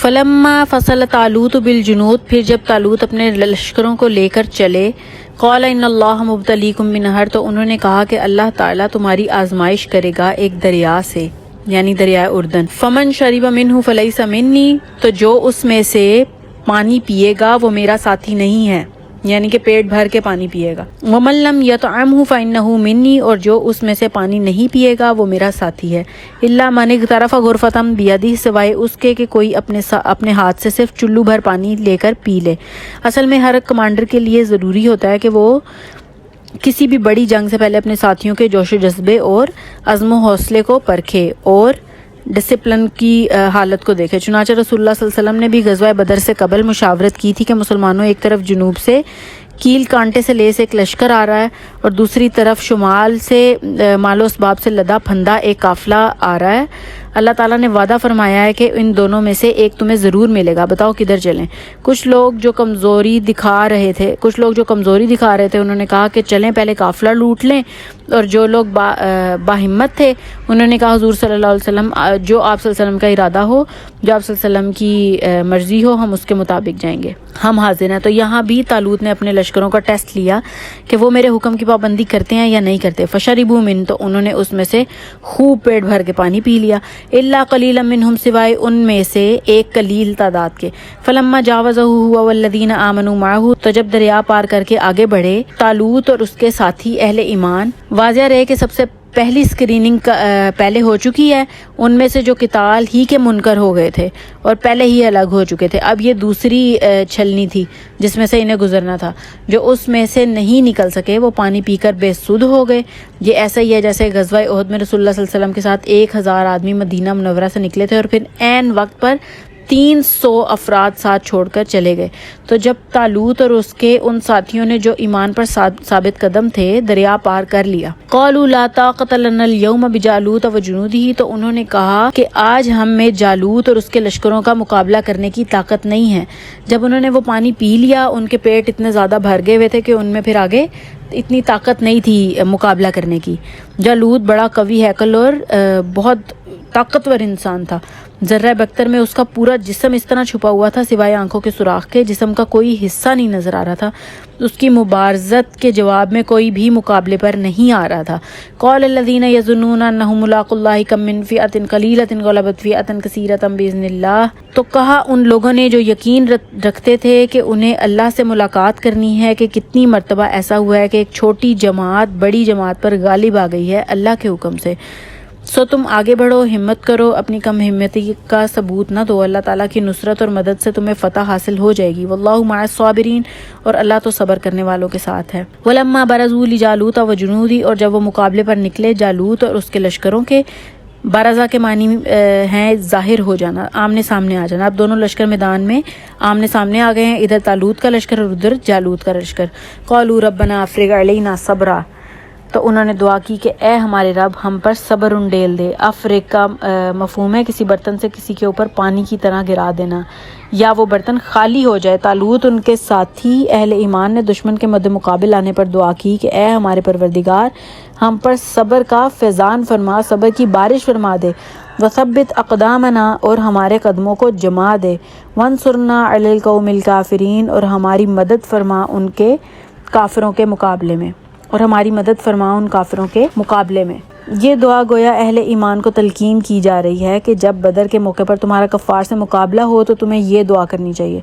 فلما فصل طالوت بالجنود، پھر جب طالوت اپنے لشکروں کو لے کر چلے، قال ان اللہ مبتلیکم بنہر، تو انہوں نے کہا کہ اللہ تعالیٰ تمہاری آزمائش کرے گا ایک دریا سے، یعنی دریائے اردن۔ فمن شرب منہ فلیس منی، تو جو اس میں سے پانی پیے گا وہ میرا ساتھی نہیں ہے، یعنی کہ پیٹ بھر کے پانی پیے گا۔ ومن لم یطعمہ فانہ منی، اور جو اس میں سے پانی نہیں پیے گا وہ میرا ساتھی ہے۔ الا من اغترف غرفۃ بیدہ، سوائے اس کے کہ کوئی اپنے ہاتھ سے صرف چلو بھر پانی لے کر پی لے۔ اصل میں ہر کمانڈر کے لیے ضروری ہوتا ہے کہ وہ کسی بھی بڑی جنگ سے پہلے اپنے ساتھیوں کے جوش و جذبے اور عزم و حوصلے کو پرکھے اور ڈسپلن کی حالت کو دیکھے۔ چنانچہ رسول اللہ صلی اللہ علیہ وسلم نے بھی غزوہ بدر سے قبل مشاورت کی تھی کہ مسلمانوں، ایک طرف جنوب سے کیل کانٹے سے لیس ایک لشکر آ رہا ہے اور دوسری طرف شمال سے مال و اسباب سے لدا پھندا ایک قافلہ آ رہا ہے۔ اللہ تعالیٰ نے وعدہ فرمایا ہے کہ ان دونوں میں سے ایک تمہیں ضرور ملے گا، بتاؤ کدھر چلیں۔ کچھ لوگ جو کمزوری دکھا رہے تھے انہوں نے کہا کہ چلیں پہلے قافلہ لوٹ لیں، اور جو لوگ باہمت تھے انہوں نے کہا حضور صلی اللہ علیہ وسلم، جو آپ صلی اللہ علیہ وسلم کا ارادہ ہو، جو آپ صلی اللہ علیہ وسلم کی مرضی ہو، ہم اس کے مطابق جائیں گے، ہم حاضر ہیں۔ تو یہاں بھی طالوت نے اپنے لشکروں کا ٹیسٹ لیا کہ وہ میرے حکم کی پابندی کرتے ہیں یا نہیں کرتے۔ فشربوا من، تو انہوں نے اس میں سے خوب پیٹ بھر کے پانی پی لیا۔ الا قلیلا منہم، سوائے ان میں سے ایک قلیل تعداد کے۔ فلما جاوزہ هو والذین آمنوا معہ، تو جب دریا پار کر کے آگے بڑھے طالوت اور اس کے ساتھی اہل ایمان، واضح رہے کہ سب سے پہلی اسکریننگ پہلے ہو چکی ہے، ان میں سے جو قتال ہی کے منکر ہو گئے تھے اور پہلے ہی الگ ہو چکے تھے، اب یہ دوسری چھلنی تھی جس میں سے انہیں گزرنا تھا۔ جو اس میں سے نہیں نکل سکے وہ پانی پی کر بے سدھ ہو گئے۔ یہ ایسا ہی ہے جیسے غزوہ احد میں رسول اللہ صلی اللہ علیہ وسلم کے ساتھ 1000 آدمی مدینہ منورہ سے نکلے تھے اور پھر عین وقت پر 300 افراد ساتھ چھوڑ کر چلے گئے۔ تو جب طالوت اور اس کے ان ساتھیوں نے جو ایمان پر ثابت قدم تھے دریا پار کر لیا، قالوا لا طاقت لنا اليوم بجالوت وجنودہ، تو انہوں نے کہا کہ آج ہم میں جالوت اور اس کے لشکروں کا مقابلہ کرنے کی طاقت نہیں ہے۔ جب انہوں نے وہ پانی پی لیا ان کے پیٹ اتنے زیادہ بھر گئے ہوئے تھے کہ ان میں پھر آگے اتنی طاقت نہیں تھی مقابلہ کرنے کی۔ جالوت بڑا قوی ہیکل اور بہت طاقتور انسان تھا۔ ذرہ بکتر میں اس کا پورا جسم اس طرح چھپا ہوا تھا سوائے آنکھوں کے سوراخ کے، جسم کا کوئی حصہ نہیں نظر آ رہا تھا۔ اس کی مبارزت کے جواب میں کوئی بھی مقابلے پر نہیں آ رہا تھا۔ قال الذین یظنون انہم ملاقو اللہ کم من فئۃ قلیلۃ غلبت فئۃ کثیرۃ باذن اللہ، تو کہا ان لوگوں نے جو یقین رکھتے تھے کہ انہیں اللہ سے ملاقات کرنی ہے کہ کتنی مرتبہ ایسا ہوا ہے کہ ایک چھوٹی جماعت بڑی جماعت پر غالب آ گئی ہے اللہ کے حکم سے۔ سو تم آگے بڑھو، ہمت کرو، اپنی کم ہمتی کا ثبوت نہ دو، اللہ تعالیٰ کی نصرت اور مدد سے تمہیں فتح حاصل ہو جائے گی۔ واللہ مع الصابرین، اور اللہ تو صبر کرنے والوں کے ساتھ ہے۔ ولما برزوا لجالوت وجنودہ، اور جب وہ مقابلے پر نکلے جالوت اور اس کے لشکروں کے، بارزہ کے معنی ہیں ظاہر ہو جانا، آمنے سامنے آ جانا۔ اب دونوں لشکر میدان میں آمنے سامنے آ گئے ہیں، ادھر طالوت کا لشکر اور ادھر جالوت کا لشکر۔ قالوا ربنا افرغ علینا صبرا، تو انہوں نے دعا کی کہ اے ہمارے رب ہم پر صبر انڈیل دے۔ افرغ کا مفہوم ہے کسی برتن سے کسی کے اوپر پانی کی طرح گرا دینا، یا وہ برتن خالی ہو جائے۔ طالوت ان کے ساتھی اہل ایمان نے دشمن کے مد مقابل آنے پر دعا کی کہ اے ہمارے پروردگار ہم پر صبر کا فیضان فرما، صبر کی بارش فرما دے۔ وثبت اقدامنا، اور ہمارے قدموں کو جما دے۔ وانصرنا علی القوم الکافرین، اور ہماری مدد فرما ان کے کافروں کے مقابلے میں، اور ہماری مدد فرما ان کافروں کے مقابلے میں۔ یہ دعا گویا اہل ایمان کو تلقین کی جا رہی ہے کہ جب بدر کے موقع پر تمہارا کفار سے مقابلہ ہو تو تمہیں یہ دعا کرنی چاہیے،